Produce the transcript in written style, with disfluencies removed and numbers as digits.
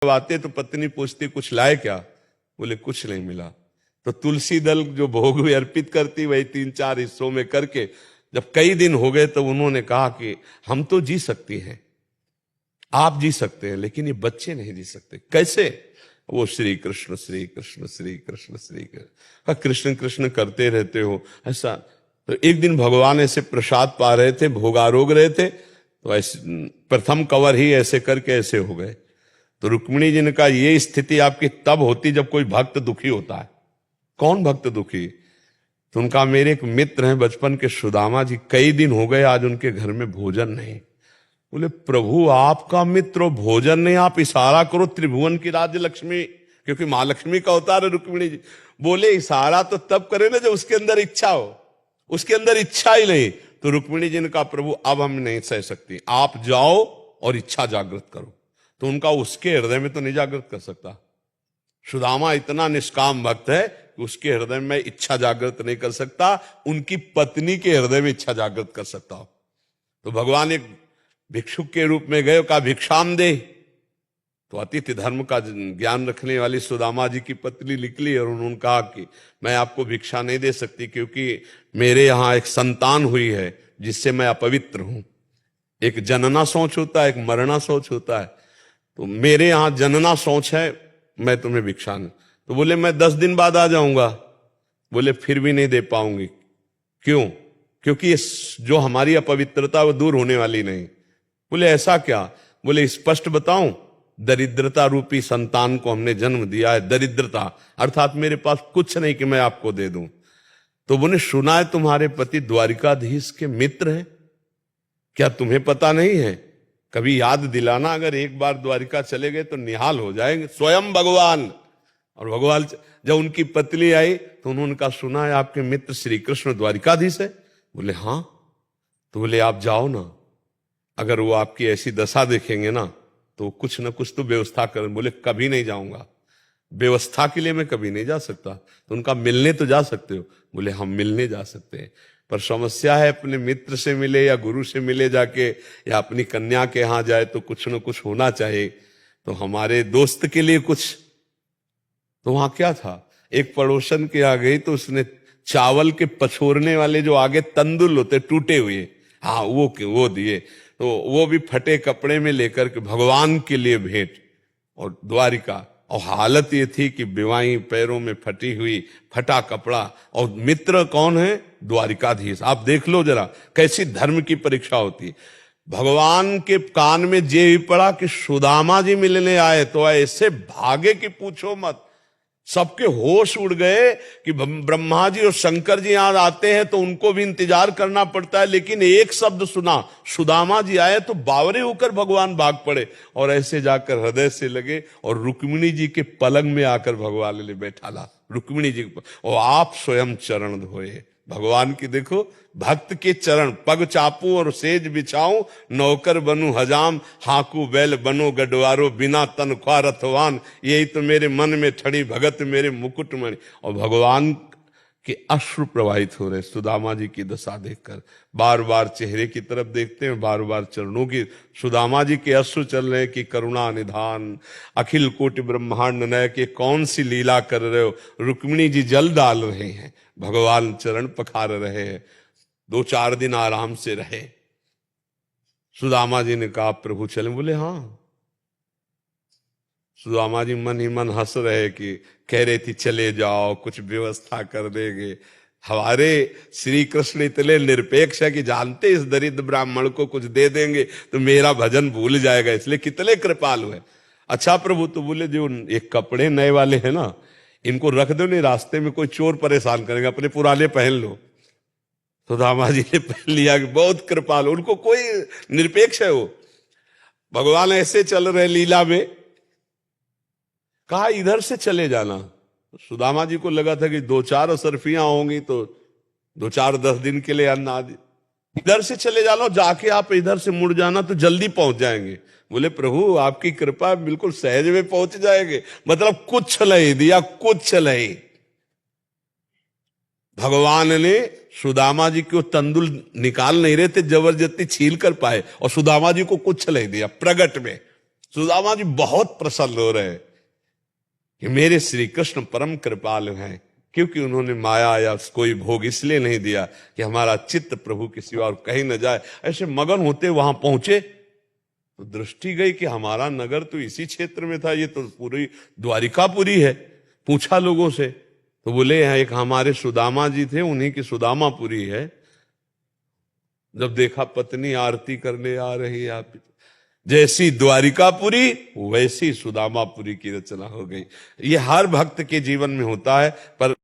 आते तो पत्नी पूछती कुछ लाए क्या? बोले कुछ नहीं मिला। तो तुलसी दल जो भोग भी अर्पित करती वही 3-4 हिस्सों में करके जब कई दिन हो गए तो उन्होंने कहा कि हम तो जी सकती हैं, आप जी सकते हैं, लेकिन ये बच्चे नहीं जी सकते। कैसे? वो श्री कृष्ण श्री कृष्ण श्री कृष्ण श्री कृष्ण कृष्ण कृष्ण करते रहते हो ऐसा। तो एक दिन भगवान ऐसे प्रसाद पा रहे थे, भोगारोग रहे थे, तो ऐसे प्रथम कवर ही ऐसे करके ऐसे हो गए। तो रुक्मिणी जी ने कहा ये स्थिति आपकी तब होती जब कोई भक्त दुखी होता है। कौन भक्त दुखी? तो उनका मेरे एक मित्र हैं बचपन के, सुदामा जी, कई दिन हो गए आज उनके घर में भोजन नहीं। बोले प्रभु आपका मित्र भोजन नहीं, आप इशारा करो त्रिभुवन की राज्य लक्ष्मी, क्योंकि महालक्ष्मी का अवतार है रुक्मिणी जी। बोले इशारा तो तब करे ना जब उसके अंदर इच्छा हो, उसके अंदर इच्छा ही नहीं। तो रुक्मिणी जी ने कहा प्रभु अब हम नहीं सह सकती, आप जाओ और इच्छा जागृत करो। तो उनका उसके हृदय में तो नहीं जागृत कर सकता। सुदामा इतना निष्काम भक्त है कि उसके हृदय में इच्छा जागृत नहीं कर सकता, उनकी पत्नी के हृदय में इच्छा जागृत कर सकता हो। तो भगवान एक भिक्षुक के रूप में गए, कहा भिक्षाम दे। तो अतिथि धर्म का ज्ञान रखने वाली सुदामा जी की पत्नी निकली और उन्होंने कहा कि मैं आपको भिक्षा नहीं दे सकती, क्योंकि मेरे यहां एक संतान हुई है जिससे मैं अपवित्र हूं। एक जनना सोच होता है, एक मरना सोच होता है। तो मेरे यहां जनना सोच है, मैं तुम्हें भिक्षा नहीं। तो बोले मैं 10 दिन बाद आ जाऊंगा। बोले फिर भी नहीं दे पाऊंगी। क्यों? क्योंकि ये जो हमारी अपवित्रता वो दूर होने वाली नहीं। बोले ऐसा क्या? बोले स्पष्ट बताऊं, दरिद्रता रूपी संतान को हमने जन्म दिया है। दरिद्रता अर्थात मेरे पास कुछ नहीं कि मैं आपको दे दूं। तो बोले सुना है तुम्हारे पति द्वारिकाधीश के मित्र हैं, क्या तुम्हें पता नहीं है? कभी याद दिलाना, अगर एक बार द्वारिका चले गए तो निहाल हो जाएंगे स्वयं भगवान। और भगवान जब उनकी पत्नी आई तो उन्होंने कहा सुना है आपके मित्र श्री कृष्ण द्वारिकाधीश है। बोले हाँ। तो बोले आप जाओ ना, अगर वो आपकी ऐसी दशा देखेंगे ना तो कुछ ना कुछ तो व्यवस्था कर। बोले कभी नहीं जाऊंगा, व्यवस्था के लिए मैं कभी नहीं जा सकता। तो उनका मिलने तो जा सकते हो? बोले हम मिलने जा सकते हैं, पर समस्या है अपने मित्र से मिले या गुरु से मिले जाके, या अपनी कन्या के यहां जाए तो कुछ न कुछ होना चाहिए। तो हमारे दोस्त के लिए कुछ, तो वहां क्या था, एक पड़ोसन के आ गई तो उसने चावल के पछोरने वाले जो आगे तंदुल होते टूटे हुए, हाँ वो दिए। तो वो भी फटे कपड़े में लेकर के भगवान के लिए भेंट। और द्वारिका, और हालत ये थी कि बिवाई पैरों में फटी हुई, फटा कपड़ा, और मित्र कौन है? द्वारिकाधीश। आप देख लो जरा कैसी धर्म की परीक्षा होती है। भगवान के कान में जे भी पड़ा कि सुदामा जी मिलने आए, तो ऐसे भागे कि पूछो मत। सबके होश उड़ गए कि ब्रह्मा जी और शंकर जी यहां आते हैं तो उनको भी इंतजार करना पड़ता है, लेकिन एक शब्द सुना सुदामा जी आए तो बावरे होकर भगवान भाग पड़े और ऐसे जाकर हृदय से लगे और रुक्मिणी जी के पलंग में आकर भगवान ले बैठा ला। रुक्मिणी जी और आप स्वयं चरण धोए भगवान की। देखो भक्त के चरण, पग चापू और सेज बिछाऊं, नौकर बनू हजाम, हाकू बैल बनो गडवारो, बिना तनख्वाह रथवान, यही तो मेरे मन में ठड़ी भगत मेरे मुकुट मणि। और भगवान के अश्रु प्रवाहित हो रहे सुदामा जी की दशा देखकर। बार बार चेहरे की तरफ देखते हैं, बार बार चरणों की। सुदामा जी के अश्रु चल रहे कि करुणा निधान अखिल कोटि ब्रह्मांड नय के कौन सी लीला कर रहे हो। रुक्मिणी जी जल डाल रहे हैं, भगवान चरण पखार रहे हैं। 2-4 दिन आराम से रहे। सुदामा जी ने कहा प्रभु चले? बोले हाँ। सुदामा जी मन ही मन हंस रहे कि कह रही थी चले जाओ, कुछ व्यवस्था कर देंगे। हमारे श्री कृष्ण इतने निरपेक्ष है कि जानते इस दरिद्र ब्राह्मण को कुछ दे देंगे तो मेरा भजन भूल जाएगा, इसलिए कितने कृपालु है। अच्छा प्रभु, तो बोले जो एक कपड़े नए वाले हैं ना, इनको रख दो, नहीं रास्ते में कोई चोर परेशान करेगा, अपने पुराने पहन लो। सुदामा जी ने पहन लिया कि बहुत कृपालु, उनको कोई निरपेक्ष है वो। भगवान ऐसे चल रहे लीला में, कहा इधर से चले जाना। सुदामा जी को लगा था कि 2-4 असरफियां होंगी तो 2-4-10 दिन के लिए अन्न आदि, इधर से चले जाना, जाके आप इधर से मुड़ जाना तो जल्दी पहुंच जाएंगे। बोले प्रभु आपकी कृपा, बिल्कुल सहज में पहुंच जाएंगे। मतलब कुछ नहीं दिया, कुछ नहीं। भगवान ने सुदामा जी को तंदुल निकाल नहीं रहे थे, जबरदस्ती छील कर पाए, और सुदामा जी को कुछ नहीं दिया प्रगट में। सुदामा जी बहुत प्रसन्न हो रहे कि मेरे श्री कृष्ण परम कृपालु हैं, क्योंकि उन्होंने माया या कोई भोग इसलिए नहीं दिया कि हमारा चित्त प्रभु के सिवा और कहीं न जाए। ऐसे मगन होते वहां पहुंचे तो दृष्टि गई कि हमारा नगर तो इसी क्षेत्र में था, ये तो पूरी द्वारिकापुरी है। पूछा लोगों से तो बोले यहाँ एक हमारे सुदामा जी थे, उन्हीं की सुदामापुरी है। जब देखा पत्नी आरती करने आ रही है, आप जैसी द्वारिकापुरी वैसी सुदामापुरी की रचना हो गई। ये हर भक्त के जीवन में होता है, पर